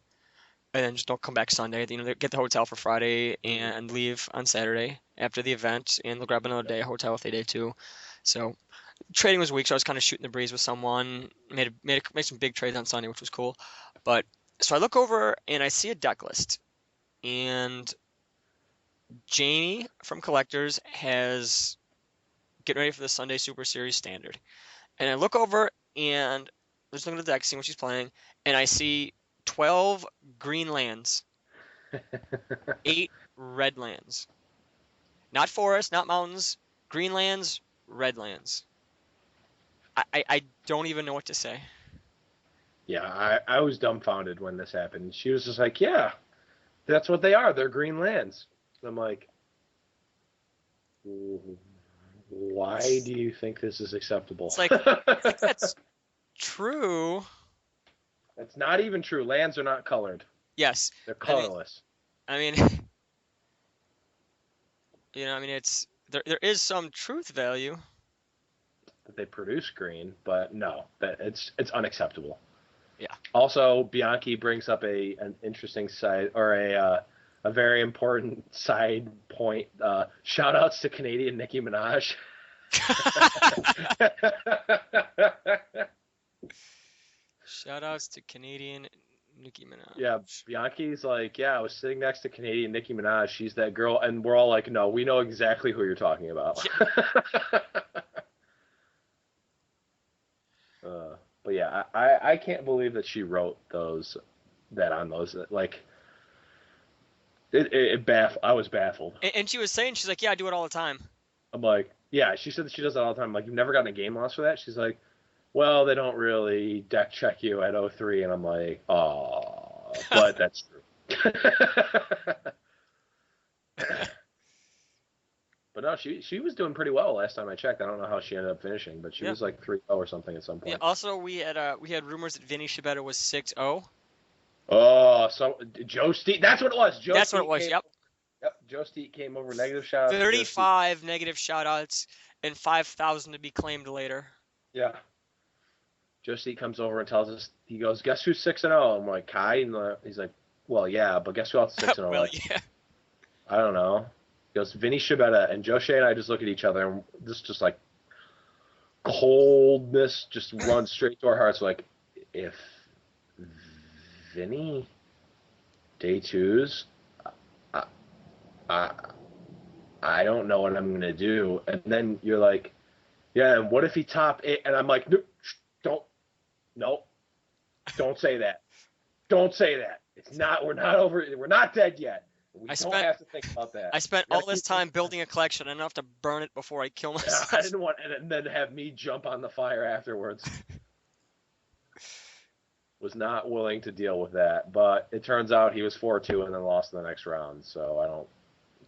and then just don't come back Sunday. They get the hotel for Friday and leave on Saturday after the event, and they'll grab another day hotel if they day two. So trading was weak, so I was kind of shooting the breeze with someone. Made some big trades on Sunday, which was cool. But so I look over and I see a deck list, and Jamie from Collectors has getting ready for the Sunday Super Series Standard. And I look over and just looking at the deck, seeing what she's playing, and I see 12 green lands, 8 red lands. Not forest, not mountains, green lands, red lands. I don't even know what to say. Yeah, I was dumbfounded when this happened. She was just like, yeah, that's what they are. They're green lands. I'm like, why do you think this is acceptable? It's like, I think that's true. That's not even true. Lands are not colored. Yes. They're colorless. I mean, it's there is some truth value. That they produce green, but no, that it's unacceptable. Yeah. Also, Bianchi brings up an interesting side or a very important side point. Shout outs to Canadian Nicki Minaj. Shout outs to Canadian Nicki Minaj. Yeah, Bianchi's like, yeah, I was sitting next to Canadian Nicki Minaj. She's that girl. And we're all like, no, we know exactly who you're talking about. Yeah. But yeah, I can't believe that she wrote that on those. Like, I was baffled. And she was saying, she's like, yeah, I do it all the time. I'm like, yeah, she said that she does that all the time. I'm like, you've never gotten a game loss for that? She's like, well, they don't really deck check you at 03. And I'm like, oh, but that's true. But no, she was doing pretty well last time I checked. I don't know how she ended up finishing, but she was like 3-0 or something at some point. Yeah, also, we had rumors that Vinny Shibata was 6-0. Oh, so Joe Steet. That's what it was. That's what it was. Yep. Yep. Joe Steet came over. Negative shout outs. 35 negative shout outs and 5,000 to be claimed later. Yeah. Joe Steet comes over and tells us, he goes, guess who's 6-0? I'm like, Kai? And he's like, well, yeah, but guess who else is 6-0? Well, like, yeah. I don't know. He goes, Vinny Shibata. And Joe Shea and I just look at each other, and this just like coldness just runs straight to our hearts. Like, if Vinny day twos, I don't know what I'm gonna do. And then you're like, yeah, and what if he top 8? And I'm like, no, don't say that. Don't say that. It's not. We're not over. We're not dead yet. We don't have to think about that. I spent all this time building a collection. I don't have to burn it before I kill myself. I didn't want, and then have me jump on the fire afterwards. Was not willing to deal with that, but it turns out he was 4-2 and then lost in the next round. So I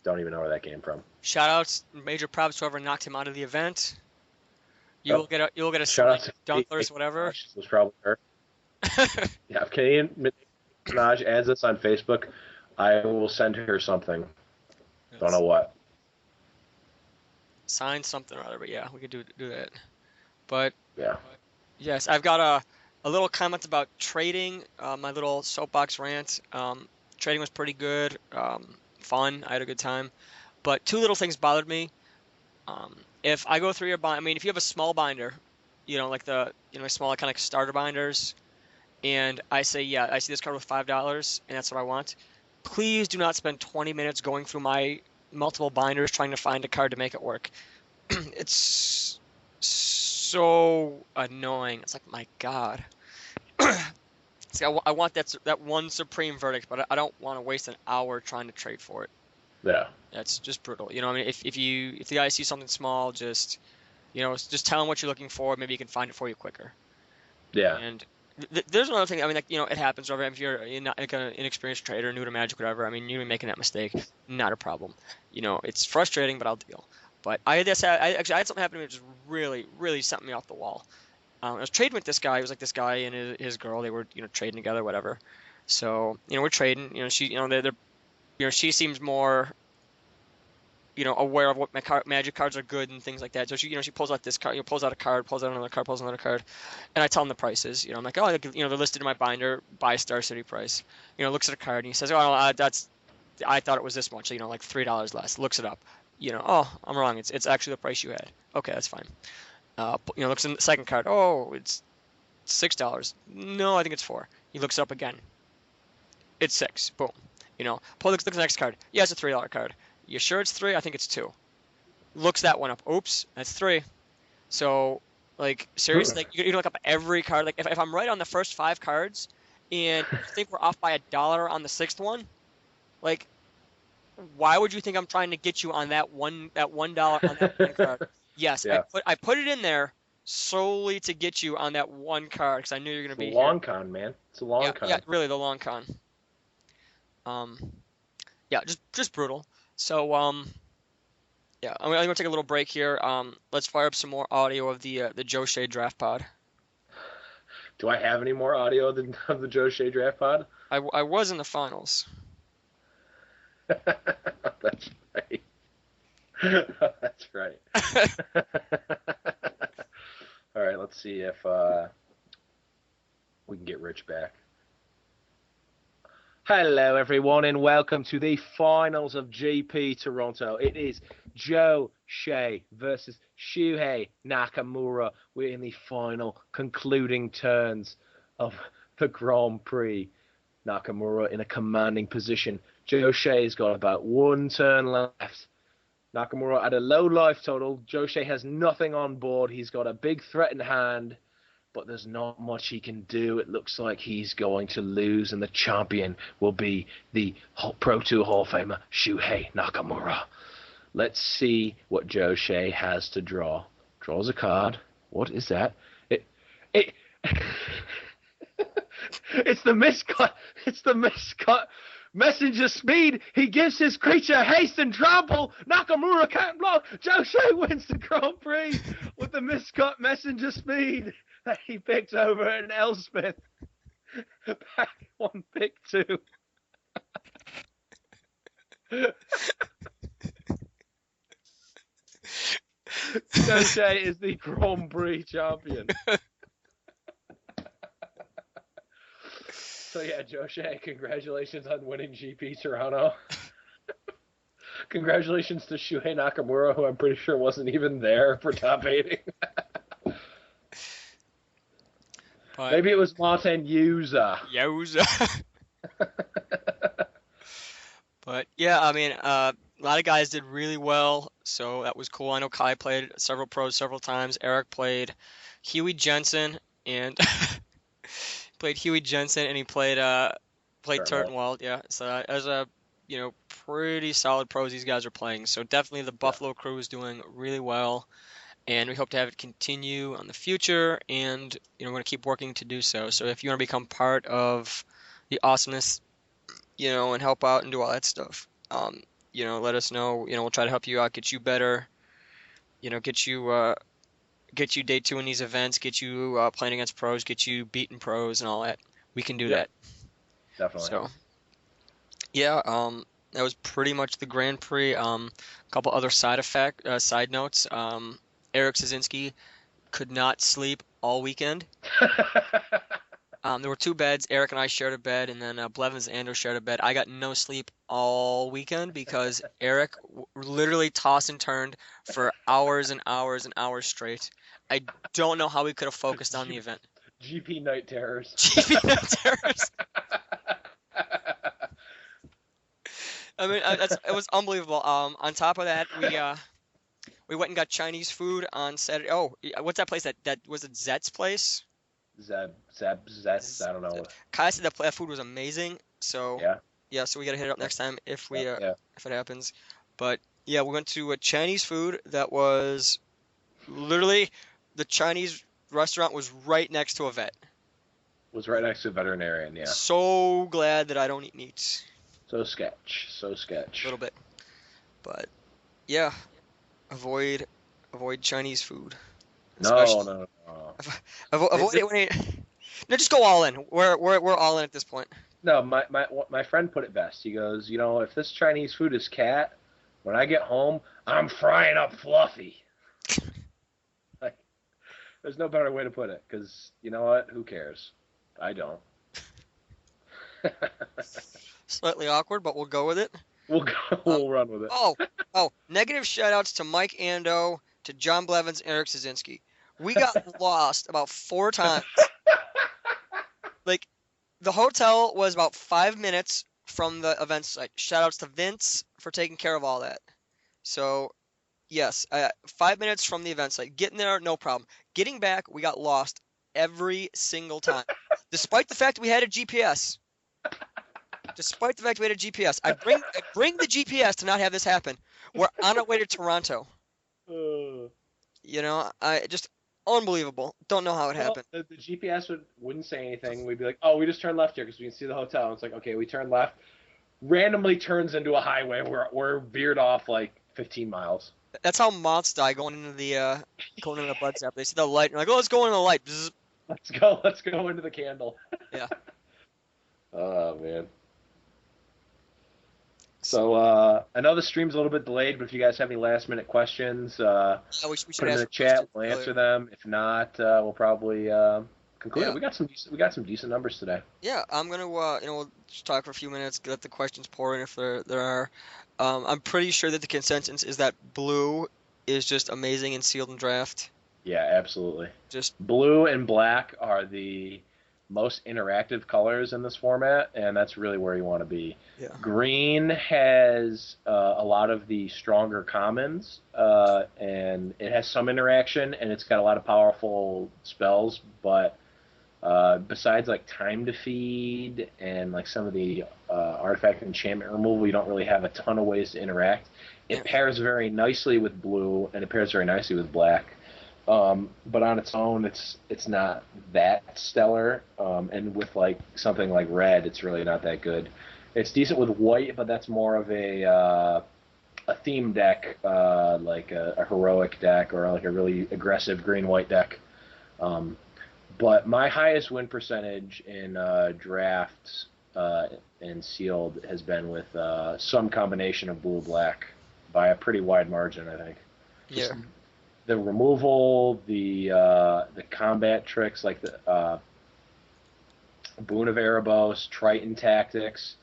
don't even know where that came from. Shout outs, major props to whoever knocked him out of the event. You'll get a shout out to Dunklers, whatever. It was probably her. Yeah, if Canadian Minaj adds us on Facebook, I will send her something. Yes. Don't know what. Sign something or other, but yeah, we could do that. But yeah. Yes, I've got a little comment about trading. My little soapbox rant. Trading was pretty good, fun. I had a good time, but 2 little things bothered me. If I go through your bind, if you have a small binder, like the small kind of starter binders, and I say, yeah, I see this card with $5, and that's what I want. Please do not spend 20 minutes going through my multiple binders trying to find a card to make it work. It's so annoying. It's like, my God. See, I want that one supreme verdict, but I don't want to waste an hour trying to trade for it. Yeah. That's just brutal. If the guy sees something small, just tell him what you're looking for. Maybe he can find it for you quicker. Yeah. And there's another thing. It happens. If you're not like an inexperienced trader, new to Magic, whatever. You're making that mistake. Not a problem. It's frustrating, but I'll deal. But I had something happen to me that just really, really sent me off the wall. I was trading with this guy. It was like this guy and his girl. They were, trading together, whatever. So, we're trading. She, they're, she seems more, aware of what magic cards are good and things like that. So she pulls out this card, pulls out a card, pulls out another card, pulls another card, and I tell him the prices. I'm like, oh, they're listed in my binder by Star City price. Looks at a card and he says, oh, I thought it was this much, like $3 less. Looks it up. Oh, I'm wrong. It's actually the price you had. Okay, that's fine. Looks in the second card. Oh, it's $6. No, I think it's 4. He looks it up again. It's 6. Boom. Looks at the next card. Yeah, it's a $3 card. You sure it's 3? I think it's 2. Looks that one up. Oops, that's 3. So, like, seriously, like, you can look up every card. Like, if I'm right on the first 5 cards, and you think we're off by $1 on the 6th one, like, why would you think I'm trying to get you on that $1 on that one card? Yes, Yeah. I put it in there solely to get you on that one card because I knew you're gonna be It's a long here. con, man. It's a long con. Yeah, really the long con. Yeah, just brutal. So yeah, I'm gonna take a little break here. Let's fire up some more audio of the Joe Shea draft pod. Do I have any more audio of the Joe Shea draft pod? I was in the finals. That's right. That's right. All right, let's see if we can get Rich back. Hello, everyone, and welcome to the finals of GP Toronto. It is Joe Shea versus Shuhei Nakamura. We're in the final concluding turns of the Grand Prix. Nakamura in a commanding position. Joe Shea's got about 1 turn left. Nakamura at a low life total. Joe Shea has nothing on board. He's got a big threat in hand, but there's not much he can do. It looks like he's going to lose, and the champion will be the Pro Tour Hall of Famer, Shuhei Nakamura. Let's see what Joe Shea has to draw. Draws a card. What is that? It's the miscut. It's the miscut. Messenger speed. He gives his creature haste and trample. Nakamura can't block. Joe Shea wins the Grand Prix with the miscut messenger speed that he picked over an Elspeth. Back on pick 2. Joe Shea is the Grand Prix champion. So yeah, Joe Shea, congratulations on winning GP Toronto. Congratulations to Shuhei Nakamura, who I'm pretty sure wasn't even there for top 8. Maybe it was Martin Yuza. But yeah, I mean, a lot of guys did really well, so that was cool. I know Kai played several pros several times. Eric played Huey Jensen and and he played Turtenwald. Yeah, so as a pretty solid pros these guys are playing. So definitely the Buffalo crew is doing really well, and we hope to have it continue on the future. And we're going to keep working to do so. So if you want to become part of the awesomeness, and help out and do all that stuff, let us know. We'll try to help you out, get you better. Get you day 2 in these events, get you playing against pros, get you beating pros and all that. We can do that. Definitely. So, yeah, that was pretty much the Grand Prix. A couple other side notes. Eric Szynski could not sleep all weekend. There were 2 beds. Eric and I shared a bed, and then Blevins and Ando shared a bed. I got no sleep all weekend because Eric literally tossed and turned for hours and hours and hours straight. I don't know how we could have focused on the event. GP Night Terrors. GP Night Terrors. I mean, it was unbelievable. On top of that, we went and got Chinese food on Saturday. Oh, what's that place? That was it Zet's place? Zets, I don't know. Kai said that food was amazing. So yeah, so we gotta hit it up next time if it happens. But yeah, we went to a Chinese food that was literally the Chinese restaurant was right next to a vet. Was right next to a veterinarian, yeah. So glad that I don't eat meat. So sketch. A little bit, but yeah, avoid Chinese food. No, especially no, no. avoid it when you. No, just go all in. We're all in at this point. No, my friend put it best. He goes, if this Chinese food is cat, when I get home, I'm frying up Fluffy. Like, there's no better way to put it. Because you know what? Who cares? I don't. Slightly awkward, but we'll go with it. We'll go. Um, We'll run with it. negative shout outs to Mike Ando, to John Blevins, and Eric Szynski. We got lost about 4 times. Like, the hotel was about 5 minutes from the event site. Shout outs to Vince for taking care of all that. So, yes, 5 minutes from the event site. Getting there, no problem. Getting back, we got lost every single time. Despite the fact we had a GPS. I bring the GPS to not have this happen. We're on our way to Toronto. I just unbelievable. Don't know how it happened. The GPS wouldn't say anything. We'd be like, oh, we just turned left here because we can see the hotel. And it's like, okay, we turned left. Randomly turns into a highway. We're veered off like 15 miles. That's how moths die going into the bud sap. They see the light and they're like, oh, let's go into the light. Bzz. Let's go into the candle. Yeah. Oh man. So I know the stream's a little bit delayed, but if you guys have any last minute questions, we should put them in the chat. We'll answer them. If not, we'll probably conclude. Yeah. We got some decent numbers today. Yeah, I'm gonna we'll just talk for a few minutes, let the questions pour in if there are. I'm pretty sure that the consensus is that blue is just amazing in sealed and draft. Yeah, absolutely. Just blue and black are the most interactive colors in this format, and that's really where you want to be. Yeah. Green has a lot of the stronger commons, and it has some interaction, and it's got a lot of powerful spells, but besides like time to feed and like some of the artifact enchantment removal, you don't really have a ton of ways to interact. It pairs very nicely with blue, and it pairs very nicely with black. But on its own, it's not that stellar. And with like something like red, it's really not that good. It's decent with white, but that's more of a theme deck, like a heroic deck or like a really aggressive green-white deck. But my highest win percentage in drafts and sealed has been with some combination of blue-black by a pretty wide margin, I think. Yeah. The removal, the combat tricks like the Boon of Erebos, Triton tactics,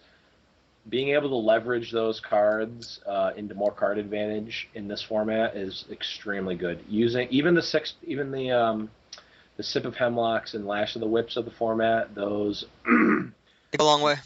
being able to leverage those cards into more card advantage in this format is extremely good. Using even the Sip of Hemlocks and Lash of the Whips of the format, those they go a long way.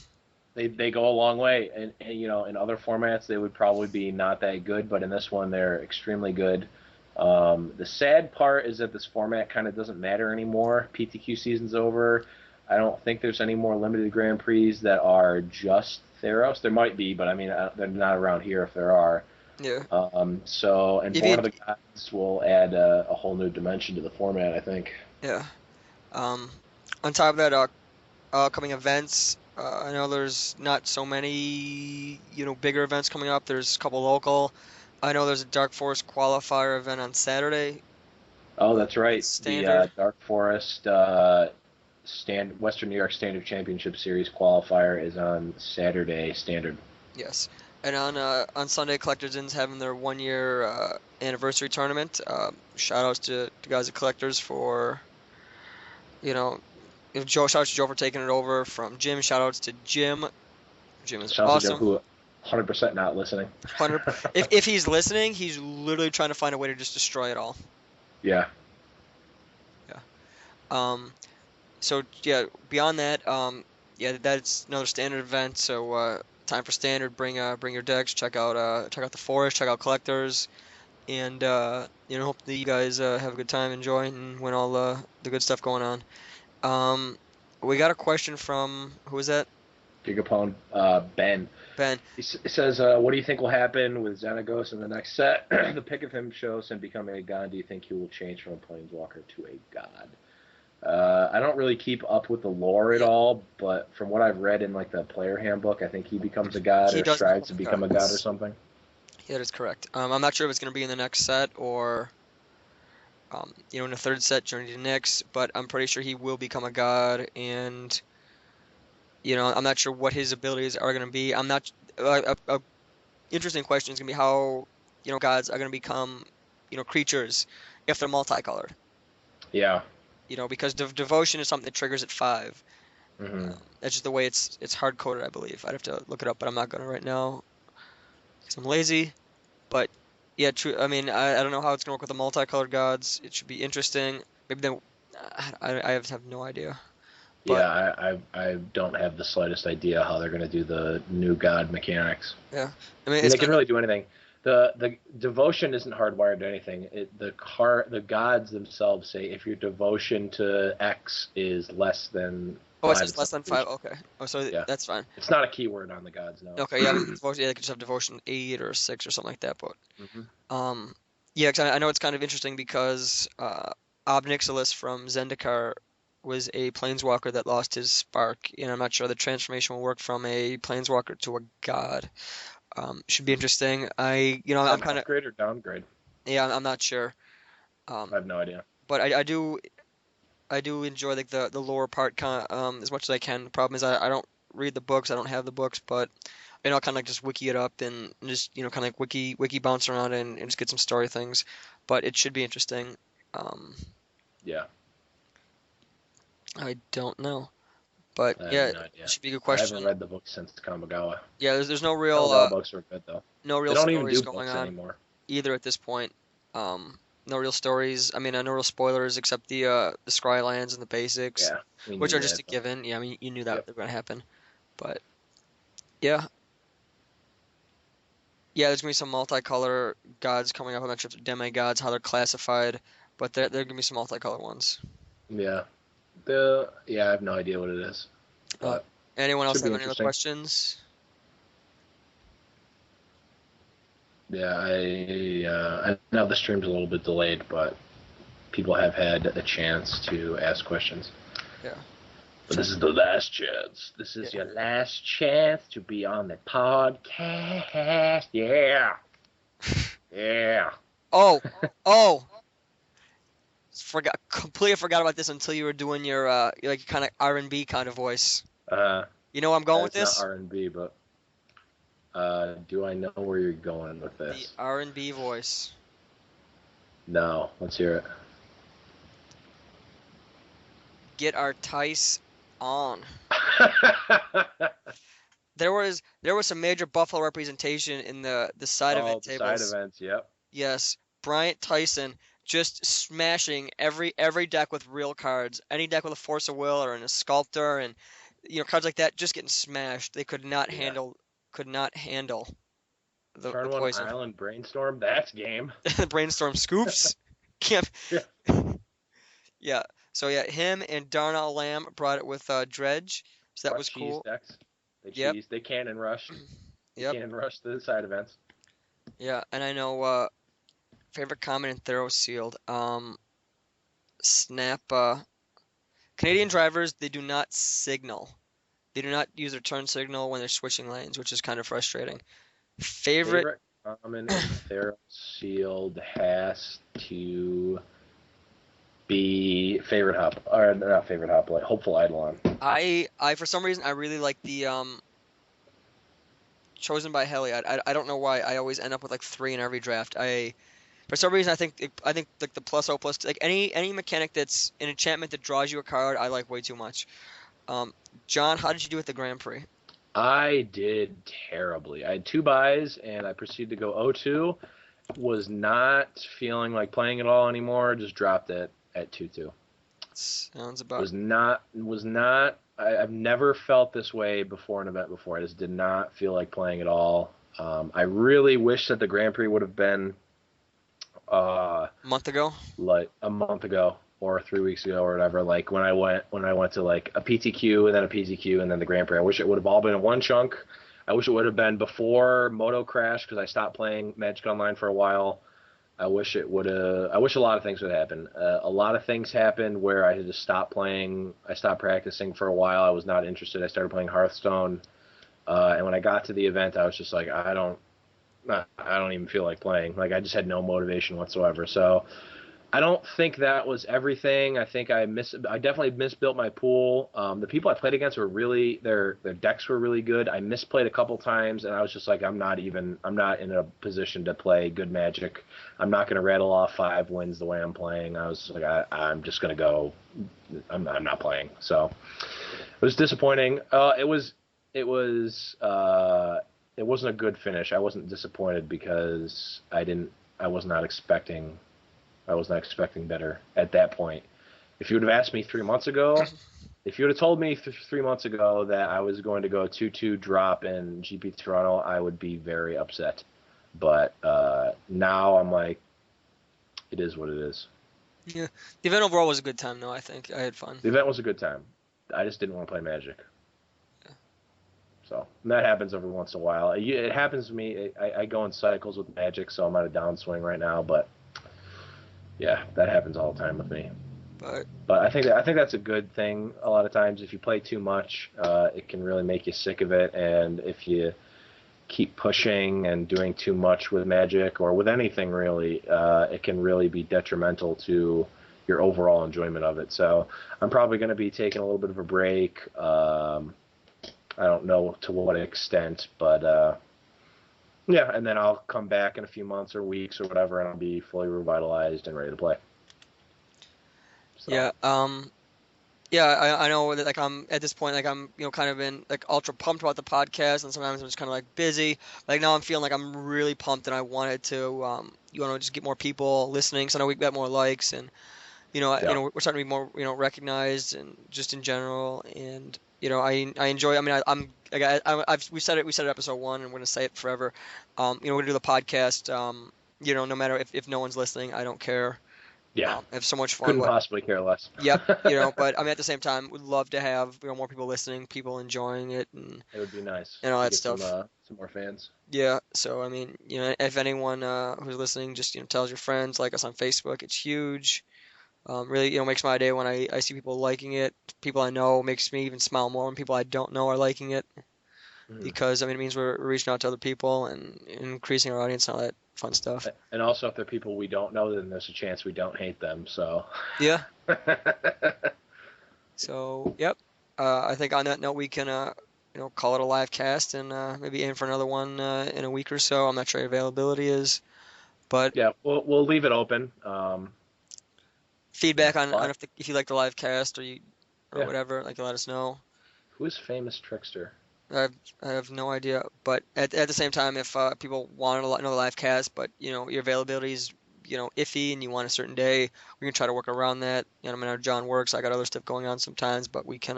They go a long way, and in other formats they would probably be not that good, but in this one they're extremely good. The sad part is that this format kind of doesn't matter anymore. PTQ season's over. I don't think there's any more limited Grand Prix that are just Theros. There might be, but I mean, they're not around here if there are. Yeah. Born of the Gods will add a whole new dimension to the format, I think. Yeah. On top of that, upcoming events, I know there's not so many, bigger events coming up. There's a couple local. I know there's a Dark Forest qualifier event on Saturday. Oh, that's right. Standard. The Dark Forest Western New York Standard Championship Series qualifier is on Saturday Standard. Yes. And on Sunday, Collectors Inn's having their 1-year anniversary tournament. Shout outs to guys at Collectors for, shout outs to Joe for taking it over from Jim. Shout outs to Jim. Jim is awesome. Joe, who 100% not listening. If he's listening, he's literally trying to find a way to just destroy it all. Yeah. Yeah. So yeah, beyond that, that's another standard event. So time for standard. Bring your decks. Check out the forest. Check out Collectors, and hope that you guys have a good time, enjoy, and win all the good stuff going on. We got a question from who is that? Gigapone, Ben. Ben. He says, what do you think will happen with Xenagos in the next set? The pick of him shows him becoming a god. Do you think he will change from a planeswalker to a god? I don't really keep up with the lore at all, but from what I've read in like the player handbook, I think he becomes a god or strives to become a god or something. Yeah, that is correct. I'm not sure if it's going to be in the next set or in the third set, Journey to Nyx, but I'm pretty sure he will become a god, and I'm not sure what his abilities are going to be. I'm not. A interesting question is going to be how gods are going to become creatures if they're multicolored. Yeah. Because devotion is something that triggers at 5. Hmm. That's just the way it's hard coded, I believe. I'd have to look it up, but I'm not going to right now because I'm lazy. But yeah, true. I mean, I don't know how it's gonna work with the multicolored gods. It should be interesting. Maybe then I have no idea. But Yeah, I don't have the slightest idea how they're going to do the new god mechanics. yeah, I mean I mean, it's they can kind of really do anything. The devotion isn't hardwired to anything. The gods themselves say if your devotion to X is less than it 5, says it's less not than 5. devotion. Okay. Oh, so Yeah, that's fine. it's not a keyword on the gods, no. Okay, yeah, I mean devotion. Yeah, they could just have devotion 8 or 6 or something like that. But Hmm. um, yeah, 'cause I know it's kind of interesting because Ob from Zendikar was a planeswalker that lost his spark, and I'm not sure the transformation will work from a planeswalker to a god. Should be interesting. Is I'm that an kind of upgrade or downgrade? yeah, I'm not sure. I Um, have no idea. but I do enjoy like the lower part as much as I can. The problem is I don't read the books. I don't have the books, but I'll kind of like just wiki it up and just kind of like wiki bounce around and just get some story things. But it should be interesting. Um, Yeah, I don't know, but I have yeah, no it idea. should be a good I haven't question. read the book since Kamigawa. Yeah, there's no real Kamigawa books are good though. no They real don't even stories do going books on anymore. either at this point. No real stories. I mean, no real spoilers except the Scrylands and the basics, Yeah, we which knew are just that a though. given. Yeah, I mean, you knew that Yep. they're going to happen. But yeah, yeah, there's gonna be some multicolor gods coming up. I'm not sure if they're demigods, how they're classified, but there gonna be some multicolor ones. Yeah. I have no idea what it is, Uh, but anyone else should be have any other interesting. questions? Yeah, I know the stream's a little bit delayed, but people have had a chance to ask questions. Yeah, But this is the last chance. This is yeah. your last chance to be on the podcast. Yeah. Yeah. Oh, oh, completely forgot about this until you were doing your like kind of R&B kind of voice. Uh, You know where I'm going with that's not this? R&B, but do I know where you're going with The this? R&B voice. No. Let's hear it. Get our Tice on. There was some major Buffalo representation in the side Oh, event the side tables. events. Yep. Yes, Bryant Tyson just smashing every deck with real cards. Any deck with a Force of Will or a Sculptor and cards like that just getting smashed. They Yeah. could not handle the Turn one poison. island brainstorm. That's game. The Brainstorm Scoops. Can't, Yeah. yeah. So yeah, him and Darnell Lamb brought it with Dredge. So that Brought was cheese cool. decks. They Yep. cheese. They can and rush. They Yep. can and rush the side events. Yeah, and I know favorite common and thorough sealed. Snap Canadian drivers, they do not signal. They do not use their turn signal when they're switching lanes, which is kind of frustrating. Favorite, Favorite common and Thera sealed has to be favorite hop or not favorite hop like hopeful Eidolon. I for some reason I really like the chosen by Heli. I don't know why I always end up with like 3 in every draft. For some reason I think like the plus O plus like any mechanic that's an enchantment that draws you a card I like way too much. Um, John, how did you do with the Grand Prix? I did terribly. I had 2 buys and I proceeded to go 0-2. Was not feeling like playing at all anymore. Just dropped it at 2-2. Sounds about Was not. I've never felt this way before an event before. I just did not feel like playing at all. I really wish that the Grand Prix would have been uh, a month ago. like a month ago or 3 weeks ago or whatever. Like when I went to like a PTQ and then a PTQ and then the Grand Prix. I wish it would have all been in one chunk. I wish it would have been before Moto Crash because I stopped playing Magic Online for a while. I wish it would have. I wish a lot of things would happen. A lot of things happened where I had to stop playing. I stopped practicing for a while. I was not interested. I started playing Hearthstone, and when I got to the event, I was just like, I don't even feel like playing. Like I just had no motivation whatsoever. So I don't think that was everything. I think I definitely misbuilt my pool. The people I played against were really their decks were really good. I misplayed a couple times, and I was just like, I'm not in a position to play good Magic. I'm not going to rattle off 5 wins the way I'm playing. I was like, I'm just going to go. I'm not playing. So it was disappointing. It wasn't a good finish. I wasn't disappointed because I was not expecting. I was not expecting better at that point. If you would have asked me 3 months ago, if you would have told me 3 months ago that I was going to go 2-2 drop in GP Toronto, I would be very upset. But now I'm like, it is what it is. Yeah, the event overall was a good time, though. I think I had fun. The event was a good time. I just didn't want to play Magic. Yeah. So that happens every once in a while. It happens to me. I go in cycles with Magic, so I'm on a downswing right now. But yeah, that happens all the time with me. But I think that's a good thing. A lot of times, if you play too much, it can really make you sick of it. And if you keep pushing and doing too much with Magic or with anything really, it can really be detrimental to your overall enjoyment of it. So I'm probably going to be taking a little bit of a break. I don't know to what extent, but yeah, and then I'll come back in a few months or weeks or whatever, and I'll be fully revitalized and ready to play. So. Yeah. Yeah, I know that like I'm at this point like I'm kind of been like ultra pumped about the podcast, and sometimes I'm just kind of like busy. Like now I'm feeling like I'm really pumped, and I wanted to just get more people listening. So I know we got more likes, and Yeah. we're starting to be more recognized, and just in general. And I enjoy. I mean I'm like we said it episode 1, and we're gonna say it forever. We're gonna do the podcast. No matter if no one's listening, I don't care. Yeah. I have so much fun. Couldn't possibly care less. Yep, but I mean at the same time, would love to have more people listening, people enjoying it, and It would be nice all to that get stuff. some more fans. Yeah, so I mean, if anyone who's listening, just tells your friends, like us on Facebook. It's huge. Really, makes my day when I see people liking it. People I know, makes me even smile more when people I don't know are liking it, because I mean it means we're reaching out to other people and increasing our audience and all that fun stuff. And also, if they're people we don't know, then there's a chance we don't hate them. So. Yeah. So, yep. I think on that note, we can, call it a live cast and maybe aim for another one in a week or so. I'm not sure your availability is, but Yeah, we'll leave it open. feedback on if you like the live cast or Yeah. whatever, like let us know. Who's famous trickster? I have no idea, but at the same time, if people want another live cast, but your availability is iffy and you want a certain day, we can try to work around that. I mean, John works. I got other stuff going on sometimes, but we can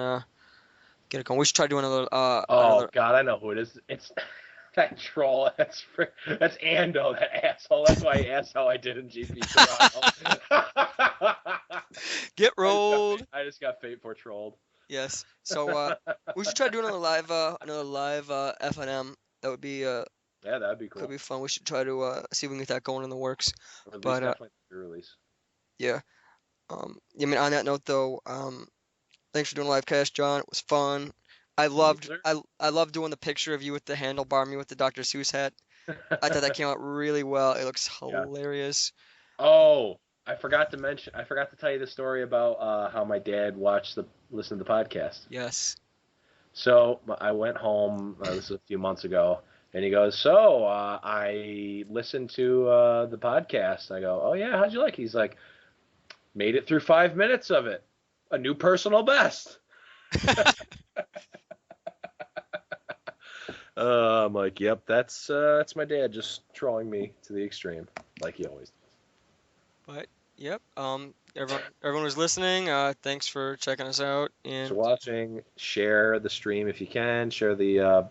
get it going. We should try doing another. Oh God, I know who it is. It's that troll. That's Ando, that asshole. That's why he asked how I did in GP Toronto. Get rolled. I just got fate for trolled. Yes. So we should try doing another live FNM. That would be yeah, that'd be cool. Could be fun. We should try to see if we can get that going in the works. Or at least But definitely release. Yeah. I mean, on that note though, thanks for doing live cast, John. It was fun. I loved doing the picture of you with the handlebar, me with the Dr. Seuss hat. I thought that came out really well. It looks hilarious. Oh, I forgot to tell you the story about how my dad listened to the podcast. Yes. So I went home, this was a few months ago, and he goes, so I listened to the podcast. I go, oh yeah, how'd you like it? He's like, made it through 5 minutes of it. A new personal best. I'm like, yep, that's my dad just trolling me to the extreme, like he always does. But yep, everyone who's listening, thanks for checking us out and for watching. Share the stream if you can. Share the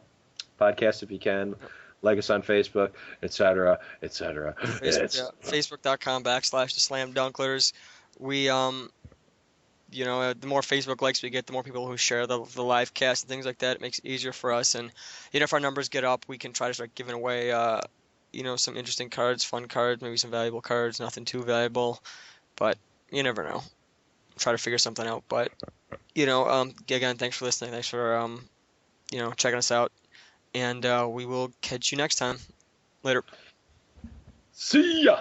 podcast if you can. Like us on Facebook, etc., etc. Facebook.com/the Dunklers. We the more Facebook likes we get, the more people who share the live cast and things like that. It makes it easier for us. And if our numbers get up, we can try to start giving away some interesting cards, fun cards, maybe some valuable cards. Nothing too valuable, but you never know. Try to figure something out. But again, thanks for listening. Thanks for checking us out, and we will catch you next time. Later. See ya.